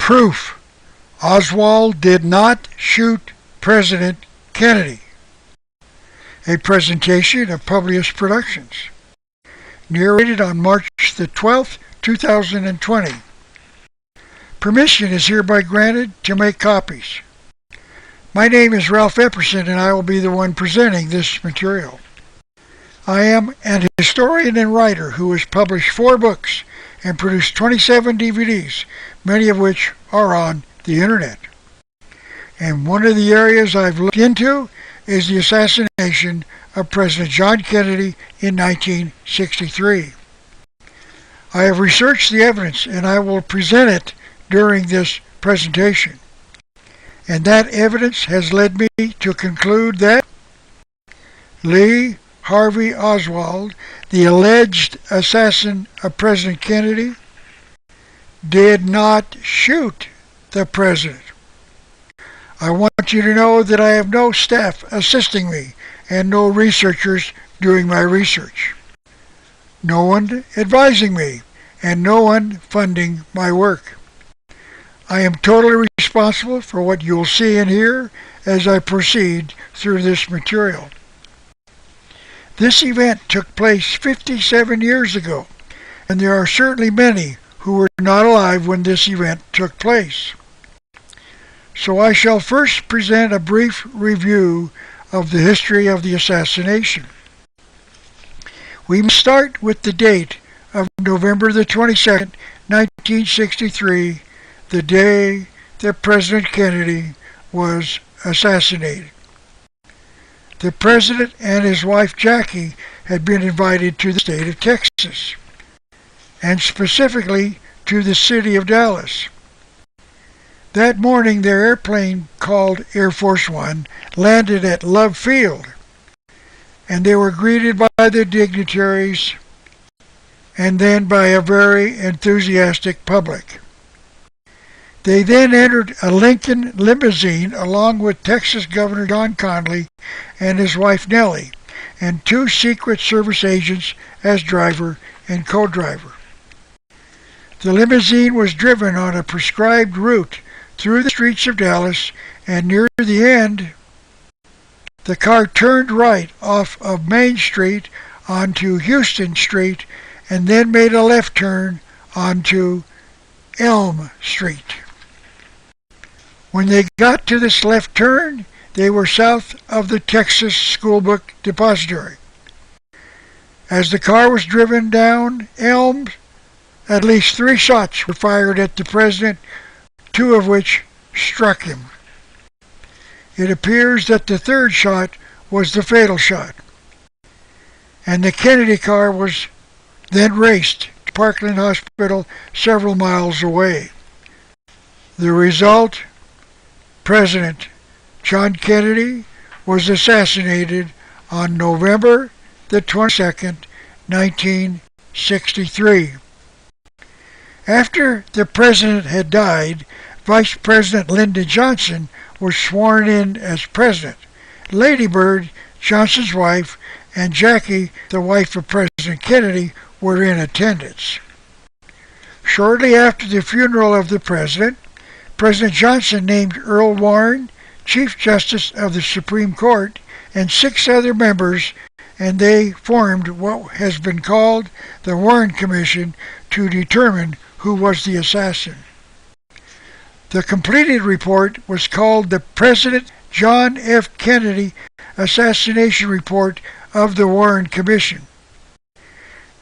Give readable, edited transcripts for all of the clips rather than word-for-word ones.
Proof: Oswald did not shoot President Kennedy. A presentation of Publius Productions. Narrated on March the 12th, 2020. Permission is hereby granted to make copies. My name is Ralph Epperson, and I will be the one presenting this material. I am an historian and writer who has published 4 books and produced 27 DVDs, many of which are on the internet. And one of the areas I've looked into is the assassination of President John Kennedy in 1963. I have researched the evidence, and I will present it during this presentation. And that evidence has led me to conclude that Lee Harvey Oswald, the alleged assassin of President Kennedy, did not shoot the president. I want you to know that I have no staff assisting me and no researchers doing my research. No one advising me and no one funding my work. I am totally responsible for what you will see and hear as I proceed through this material. This event took place 57 years ago, and there are certainly many who were not alive when this event took place. So I shall first present a brief review of the history of the assassination. We must start with the date of November the 22nd, 1963, the day that President Kennedy was assassinated. The President and his wife Jackie had been invited to the state of Texas, and specifically to the city of Dallas. That morning their airplane, called Air Force One, landed at Love Field, and they were greeted by the dignitaries and then by a very enthusiastic public. They then entered a Lincoln limousine along with Texas Governor John Connally and his wife Nellie, and 2 Secret Service agents as driver and co-driver. The limousine was driven on a prescribed route through the streets of Dallas, and near the end, the car turned right off of Main Street onto Houston Street and then made a left turn onto Elm Street. When they got to this left turn, they were south of the Texas Schoolbook Depository. As the car was driven down Elm, at least 3 shots were fired at the president, 2 of which struck him. It appears that the 3rd shot was the fatal shot, and the Kennedy car was then raced to Parkland Hospital several miles away. The result: President John Kennedy was assassinated on November the 22nd, 1963. After the president had died, Vice President Lyndon Johnson was sworn in as president. Lady Bird, Johnson's wife, and Jackie, the wife of President Kennedy, were in attendance. Shortly after the funeral of the president, President Johnson named Earl Warren Chief Justice of the Supreme Court and 6 other members, and they formed what has been called the Warren Commission to determine who was the assassin. The completed report was called the President John F. Kennedy Assassination Report of the Warren Commission,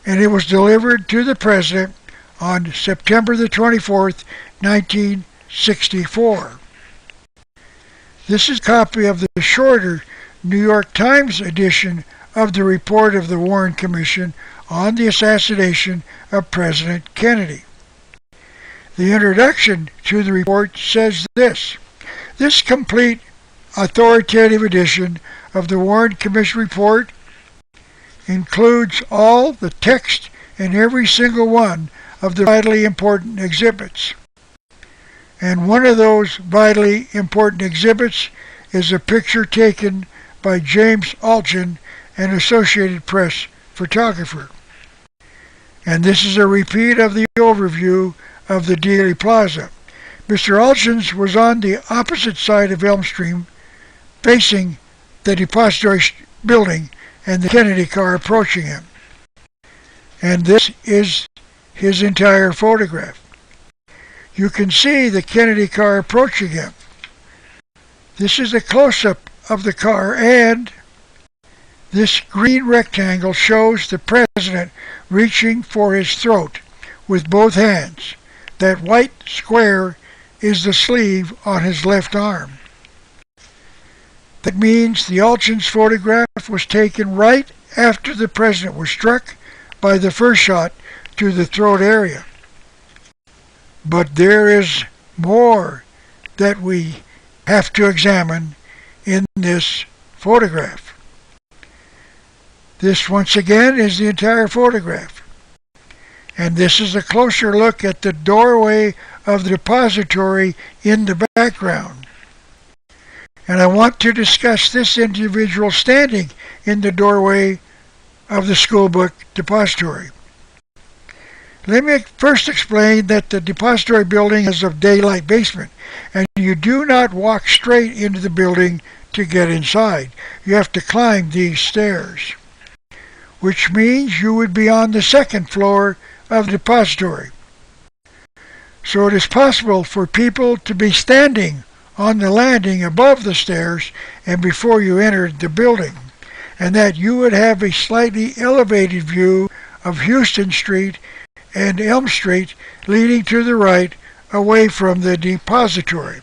and it was delivered to the President on September the 24th, 1964. This is a copy of the shorter New York Times edition of the report of the Warren Commission on the assassination of President Kennedy. The introduction to the report says this: "This complete authoritative edition of the Warren Commission report includes all the text in every single one of the vitally important exhibits. And one of those vitally important exhibits is a picture taken by James Altgen, an Associated Press photographer. And this is a repeat of the overview of the Dealey Plaza. Mr. Alston's was on the opposite side of Elm Street, facing the depository building and the Kennedy car approaching him. And this is his entire photograph. You can see the Kennedy car approaching him. This is a close-up of the car, and this green rectangle shows the president reaching for his throat with both hands. That white square is the sleeve on his left arm. That means the Alston's photograph was taken right after the president was struck by the first shot to the throat area. But there is more that we have to examine in this photograph. This, once again, is the entire photograph. And this is a closer look at the doorway of the depository in the background. And I want to discuss this individual standing in the doorway of the schoolbook depository. Let me first explain that the depository building is a daylight basement, and you do not walk straight into the building to get inside. You have to climb these stairs, which means you would be on the second floor of the depository. So it is possible for people to be standing on the landing above the stairs and before you entered the building, and that you would have a slightly elevated view of Houston Street and Elm Street leading to the right away from the depository.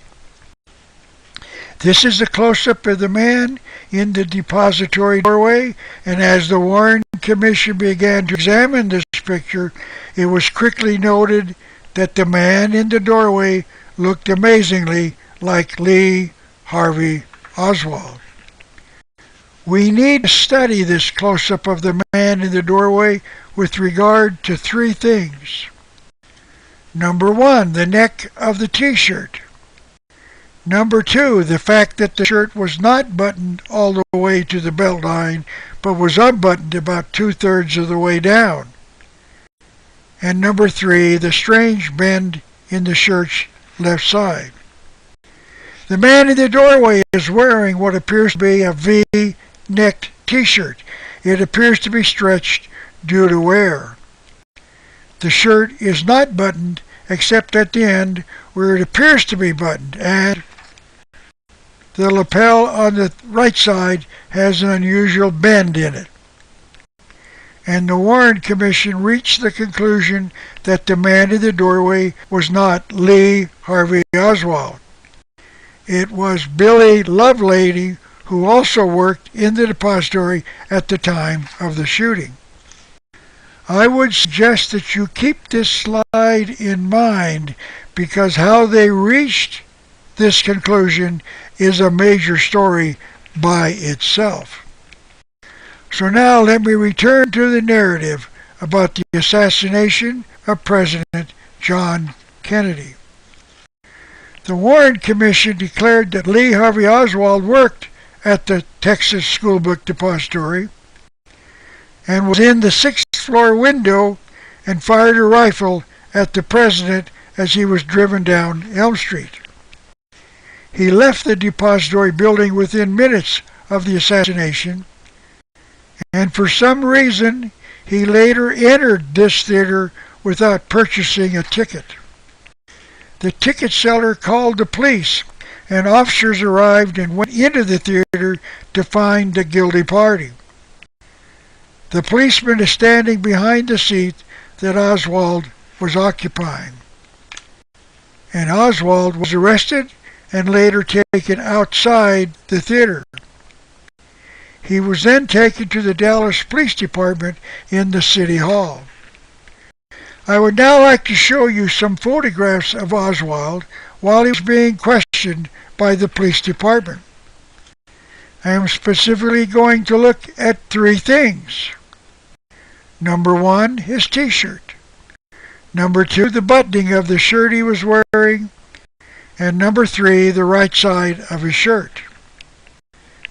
This is a close-up of the man in the depository doorway, and as the Warren Commission began to examine this picture, it was quickly noted that the man in the doorway looked amazingly like Lee Harvey Oswald. We need to study this close-up of the man in the doorway with regard to three things. Number one, the neck of the t-shirt. Number two, the fact that the shirt was not buttoned all the way to the belt line, but was unbuttoned about 2/3 of the way down. And number three, the strange bend in the shirt's left side. The man in the doorway is wearing what appears to be a V-necked t-shirt. It appears to be stretched due to wear. The shirt is not buttoned except at the end where it appears to be buttoned, and the lapel on the right side has an unusual bend in it. And the Warren Commission reached the conclusion that the man in the doorway was not Lee Harvey Oswald. It was Billy Lovelady, who also worked in the depository at the time of the shooting. I would suggest that you keep this slide in mind, because how they reached this conclusion is a major story by itself. So now let me return to the narrative about the assassination of President John Kennedy. The Warren Commission declared that Lee Harvey Oswald worked at the Texas Schoolbook Depository and was in the sixth-floor window and fired a rifle at the president as he was driven down Elm Street. He left the depository building within minutes of the assassination, and for some reason he later entered this theater without purchasing a ticket. The ticket seller called the police, and officers arrived and went into the theater to find the guilty party. The policeman is standing behind the seat that Oswald was occupying. And Oswald was arrested and later taken outside the theater. He was then taken to the Dallas Police Department in the City Hall. I would now like to show you some photographs of Oswald while he was being questioned by the police department. I am specifically going to look at three things. Number one, his t-shirt. Number two, the buttoning of the shirt he was wearing. And number three, the right side of his shirt.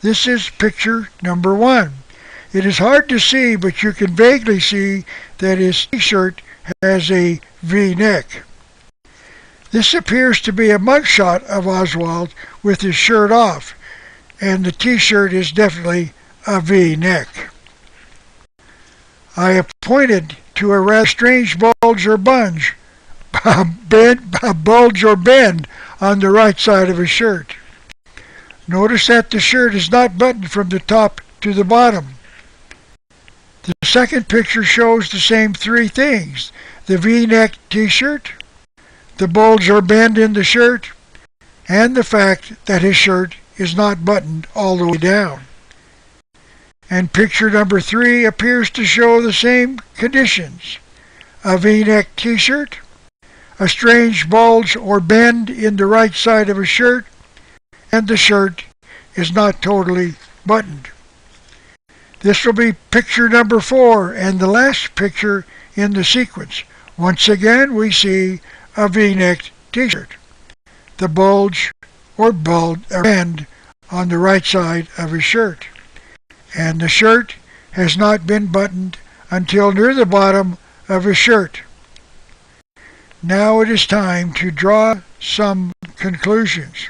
This is picture number one. It is hard to see, but you can vaguely see that his t-shirt has a V-neck. This appears to be a mugshot of Oswald with his shirt off, and the t-shirt is definitely a V-neck. I have pointed to a rather strange bulge or bend on the right side of his shirt. Notice that the shirt is not buttoned from the top to the bottom. The second picture shows the same three things: the V-neck t-shirt, the bulge or bend in the shirt, and the fact that his shirt is not buttoned all the way down. And picture number 3 appears to show the same conditions: a V-neck t-shirt, a strange bulge or bend in the right side of his shirt, and the shirt is not totally buttoned. This will be picture number 4 and the last picture in the sequence. Once again, we see a V-neck t-shirt, the bulge or bend on the right side of his shirt, and the shirt has not been buttoned until near the bottom of his shirt. Now it is time to draw some conclusions.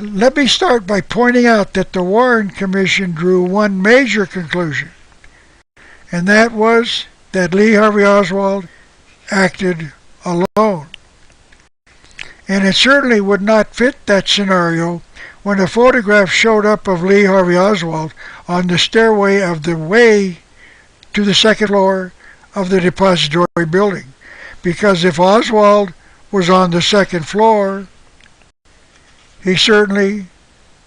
Let me start by pointing out that the Warren Commission drew one major conclusion, and that was that Lee Harvey Oswald acted alone. And it certainly would not fit that scenario when a photograph showed up of Lee Harvey Oswald on the stairway of the way to the second floor of the depository building. Because if Oswald was on the second floor, he certainly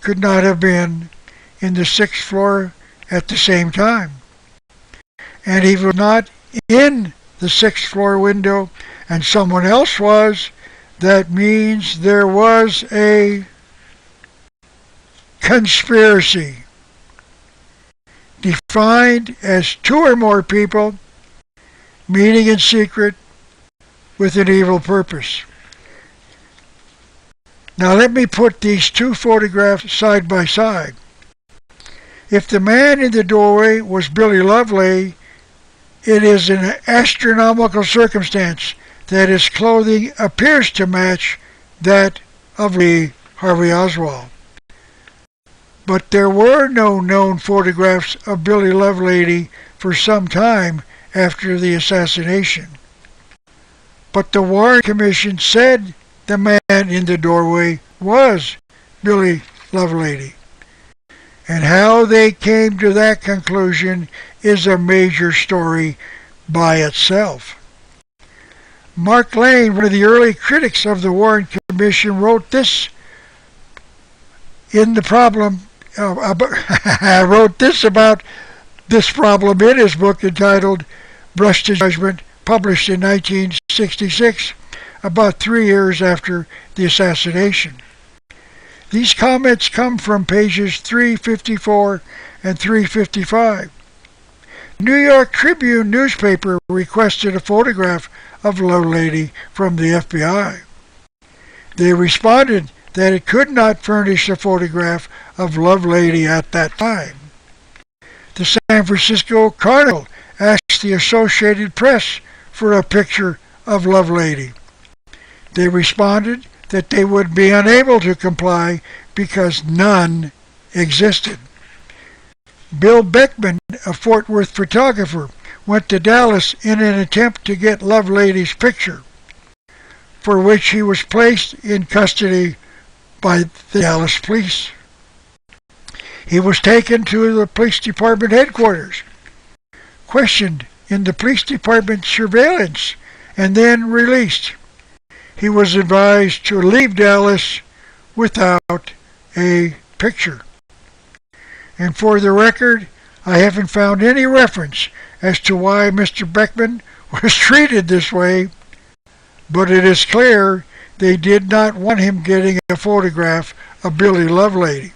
could not have been in the 6th floor at the same time. And he was not in the 6th floor window and someone else was. That means there was a conspiracy, defined as 2 or more people meeting in secret with an evil purpose. Now let me put these 2 photographs side by side. If the man in the doorway was Billy Lovelady, it is an astronomical circumstance that his clothing appears to match that of Lee Harvey Oswald. But there were no known photographs of Billy Lovelady for some time after the assassination. But the Warren Commission said the man in the doorway was Billy Lovelady. And how they came to that conclusion is a major story by itself. Mark Lane, one of the early critics of the Warren Commission, wrote this in the problem wrote this about this problem in his book entitled Brush to Judgment, published in 1966, about 3 years after the assassination. These comments come from pages 354 and 355. The New York Tribune newspaper requested a photograph of Lovelady from the FBI. They responded that it could not furnish a photograph of Lovelady at that time. The San Francisco Chronicle asked the Associated Press for a picture of Lovelady. They responded that they would be unable to comply because none existed. Bill Beckman, a Fort Worth photographer, went to Dallas in an attempt to get Lovelady's picture, for which he was placed in custody by the Dallas police. He was taken to the police department headquarters, questioned in the police department surveillance, and then released. He was advised to leave Dallas without a picture. And for the record, I haven't found any reference as to why Mr. Beckman was treated this way, but it is clear they did not want him getting a photograph of Billy Lovelady.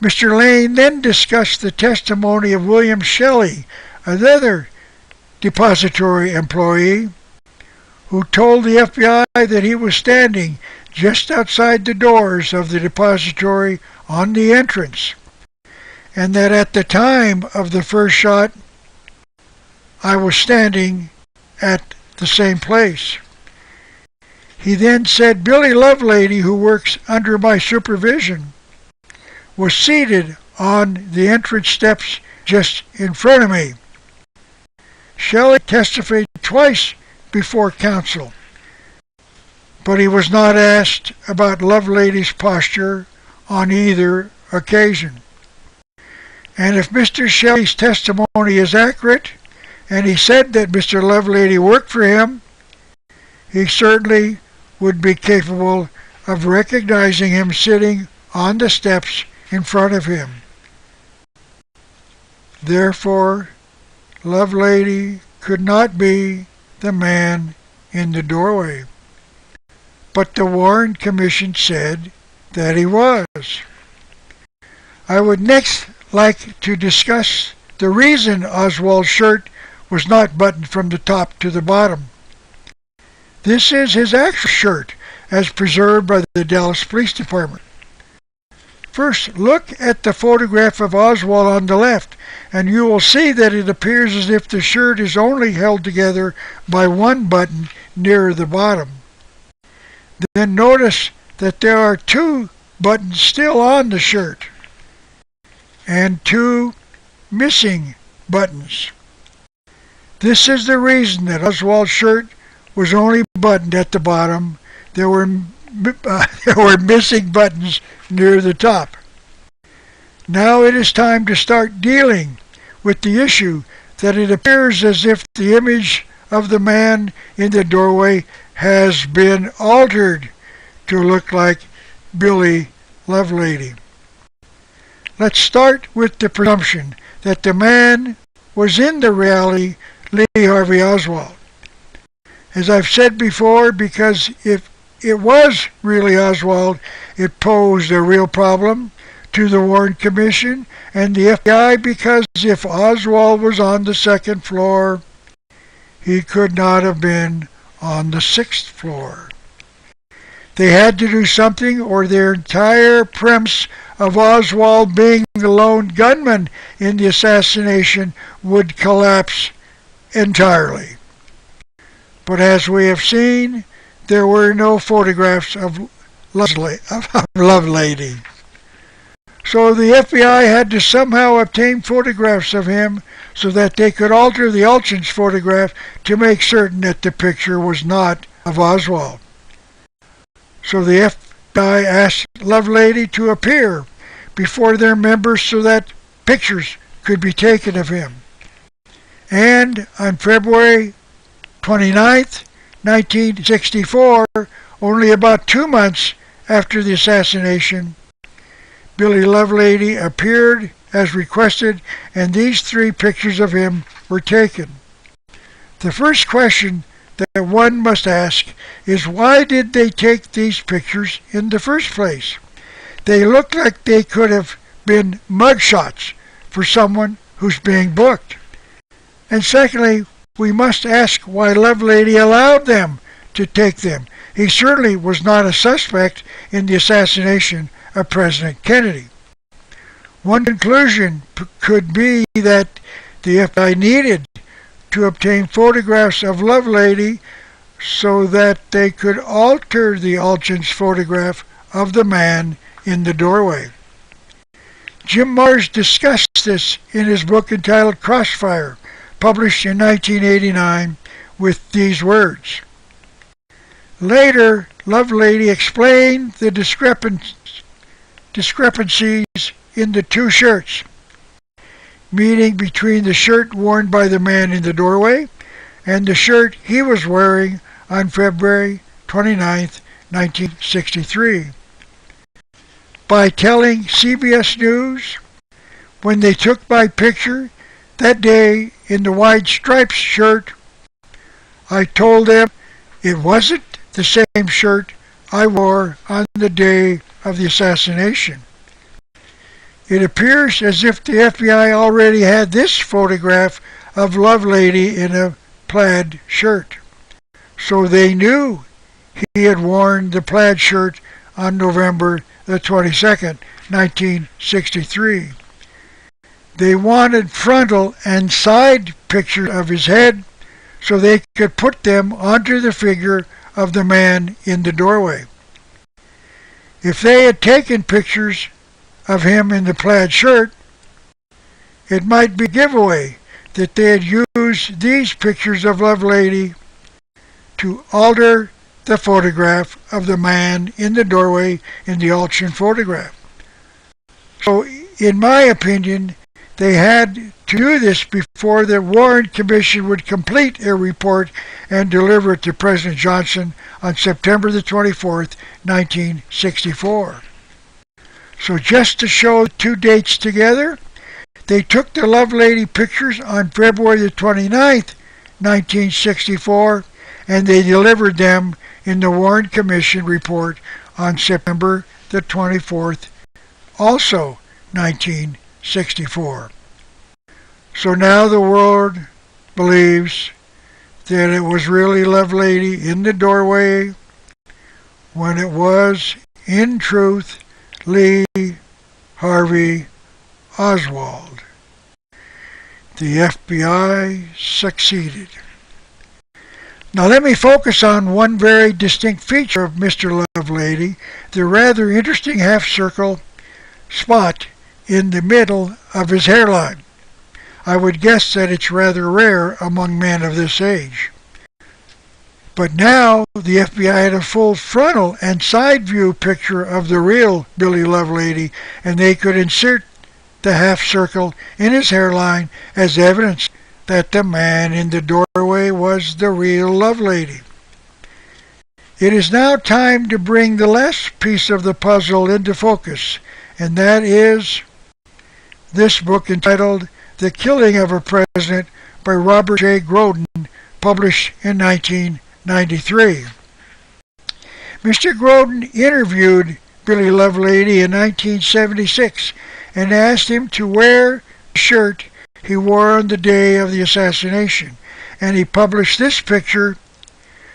Mr. Lane then discussed the testimony of William Shelley, another depository employee, who told the FBI that he was standing just outside the doors of the depository on the entrance, and that at the time of the first shot, I was standing at the same place. He then said, "Billy Lovelady, who works under my supervision, was seated on the entrance steps just in front of me." Shelley testified twice before counsel, but he was not asked about Lovelady's posture on either occasion. And if Mr. Shelley's testimony is accurate, and he said that Mr. Lovelady worked for him, he certainly would be capable of recognizing him sitting on the steps in front of him. Therefore, Lovelady could not be the man in the doorway. But the Warren Commission said that he was. I would next like to discuss the reason Oswald's shirt was not buttoned from the top to the bottom. This is his actual shirt, as preserved by the Dallas Police Department. First, look at the photograph of Oswald on the left, and you will see that it appears as if the shirt is only held together by one button near the bottom. Then notice that there are two buttons still on the shirt, and two missing buttons. This is the reason that Oswald's shirt was only buttoned at the bottom. There were missing buttons near the top. Now it is time to start dealing with the issue that it appears as if the image of the man in the doorway has been altered to look like Billy Lovelady. Let's start with the presumption that the man was in the reality Lee Harvey Oswald. As I've said before, because if it was really Oswald, it posed a real problem to the Warren Commission and the FBI, because if Oswald was on the second floor, he could not have been on the sixth floor. They had to do something, or their entire premise of Oswald being the lone gunman in the assassination would collapse entirely. But as we have seen, there were no photographs of Lovelady. So the FBI had to somehow obtain photographs of him so that they could alter the Elchin's photograph to make certain that the picture was not of Oswald. So the FBI asked Lovelady to appear before their members so that pictures could be taken of him. And on February 29th, 1964, only about 2 months after the assassination, Billy Lovelady appeared as requested, and these 3 pictures of him were taken. The first question that one must ask is, why did they take these pictures in the first place? They look like they could have been mugshots for someone who's being booked. And secondly, we must ask why Lovelady allowed them to take them. He certainly was not a suspect in the assassination of President Kennedy. One conclusion could be that the FBI needed to obtain photographs of Lovelady so that they could alter the Elchin's photograph of the man in the doorway. Jim Marrs discussed this in his book entitled Crossfire, published in 1989, with these words. Later, Lovelady explained the discrepancies in the 2 shirts, meaning between the shirt worn by the man in the doorway and the shirt he was wearing on February 29, 1963. By telling CBS News, when they took my picture that day in the wide striped shirt, I told them it wasn't the same shirt I wore on the day of the assassination. It appears as if the FBI already had this photograph of Lovelady in a plaid shirt, so they knew he had worn the plaid shirt on November the 22nd, 1963. They wanted frontal and side pictures of his head so they could put them onto the figure of the man in the doorway. If they had taken pictures of him in the plaid shirt, it might be a giveaway that they had used these pictures of Lovelady to alter the photograph of the man in the doorway in the auction photograph. So, in my opinion, they had to do this before the Warren Commission would complete a report and deliver it to President Johnson on September the 24th, 1964. So just to show the two dates together, they took the Lovelady pictures on February the 29th, 1964, and they delivered them in the Warren Commission report on September the 24th, also 1964. So now the world believes that it was really Lovelady in the doorway when it was, in truth, Lee Harvey Oswald. The FBI succeeded. Now let me focus on one very distinct feature of Mr. Lovelady, the rather interesting half-circle spot in the middle of his hairline. I would guess that it's rather rare among men of this age. But now the FBI had a full frontal and side view picture of the real Billy Lovelady, and they could insert the half circle in his hairline as evidence that the man in the doorway was the real Lovelady. It is now time to bring the last piece of the puzzle into focus, and that is this book entitled The Killing of a President by Robert J. Groden, published in 1993. Mr. Groden interviewed Billy Lovelady in 1976 and asked him to wear the shirt he wore on the day of the assassination, and he published this picture.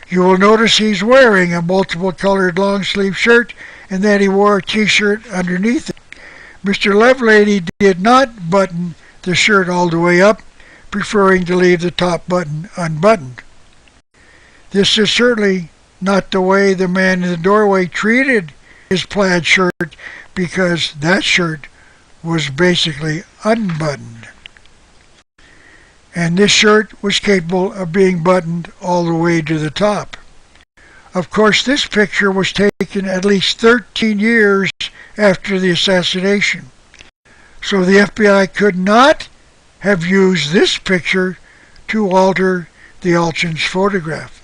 You will notice he's wearing a multiple colored long sleeve shirt and that he wore a t-shirt underneath it. Mr. Lovelady did not button the shirt all the way up, preferring to leave the top button unbuttoned. This is certainly not the way the man in the doorway treated his plaid shirt, because that shirt was basically unbuttoned. And this shirt was capable of being buttoned all the way to the top. Of course, this picture was taken at least 13 years after the assassination. So the FBI could not have used this picture to alter the auction's photograph.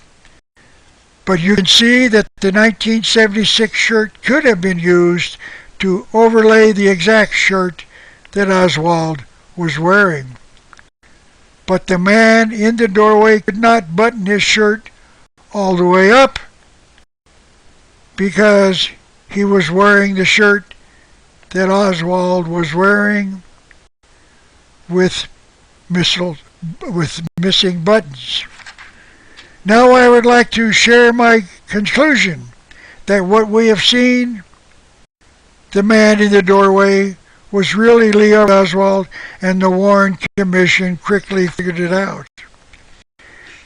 But you can see that the 1976 shirt could have been used to overlay the exact shirt that Oswald was wearing. But the man in the doorway could not button his shirt all the way up because he was wearing the shirt that Oswald was wearing with missing buttons. Now I would like to share my conclusion that what we have seen, the man in the doorway, was really Leo Oswald, and the Warren Commission quickly figured it out.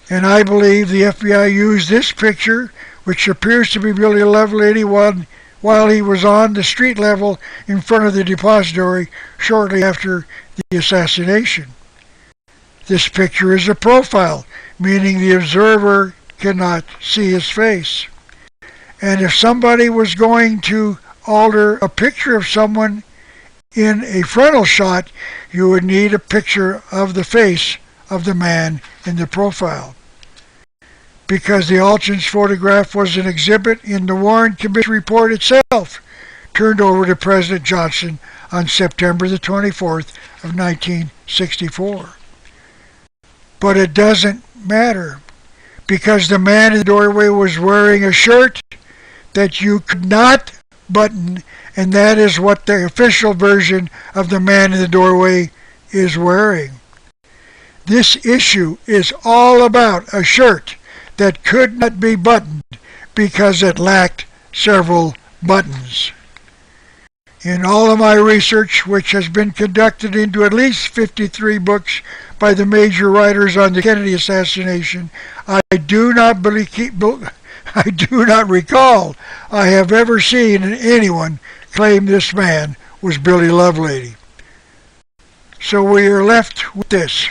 And I believe the FBI used this picture, which appears to be Billy Lovelady, while he was on the street level in front of the depository shortly after the assassination. This picture is a profile, meaning the observer cannot see his face. And if somebody was going to alter a picture of someone in a frontal shot, you would need a picture of the face of the man in the profile. Because the auction's photograph was an exhibit in the Warren Commission report itself, turned over to President Johnson on September the 24th of 1964. But it doesn't matter, because the man in the doorway was wearing a shirt that you could not button, and that is what the official version of the man in the doorway is wearing. This issue is all about a shirt that could not be buttoned because it lacked several buttons. In all of my research, which has been conducted into at least 53 books by the major writers on the Kennedy assassination, I do not believe I do not recall I have ever seen anyone claim this man was Billy Lovelady. So we are left with this.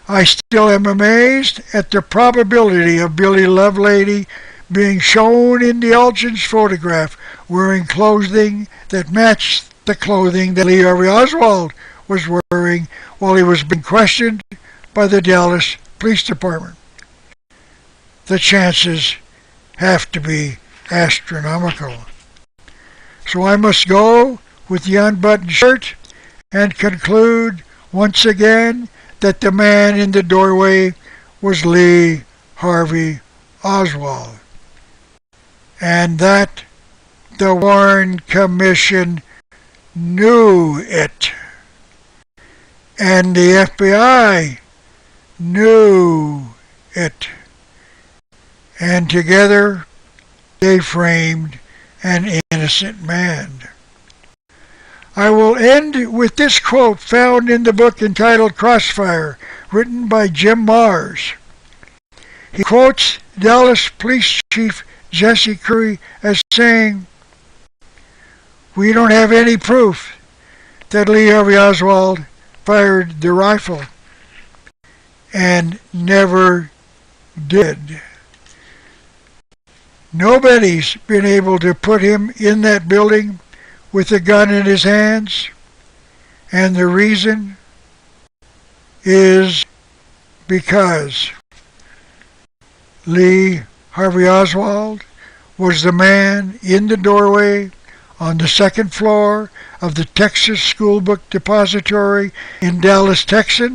I still am amazed at the probability of Billy Lovelady being shown in the Elgin's photograph wearing clothing that matched the clothing that Lee Harvey Oswald was wearing while he was being questioned by the Dallas Police Department. The chances have to be astronomical. So I must go with the unbuttoned shirt and conclude once again that the man in the doorway was Lee Harvey Oswald, and that the Warren Commission knew it, and the FBI knew it, and together they framed an innocent man. I will end with this quote found in the book entitled Crossfire, written by Jim Mars. He quotes Dallas Police Chief Jesse Curry as saying, "We don't have any proof that Lee Harvey Oswald fired the rifle, and never did. Nobody's been able to put him in that building with a gun in his hands, and the reason is because Lee Harvey Oswald was the man in the doorway on the second floor of the Texas School Book Depository in Dallas, Texas,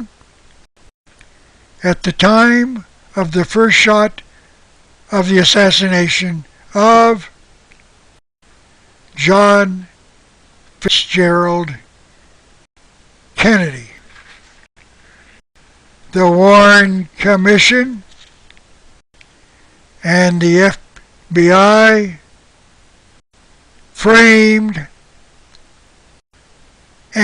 at the time of the first shot of the assassination of John Fitzgerald Kennedy." The Warren Commission and the FBI framed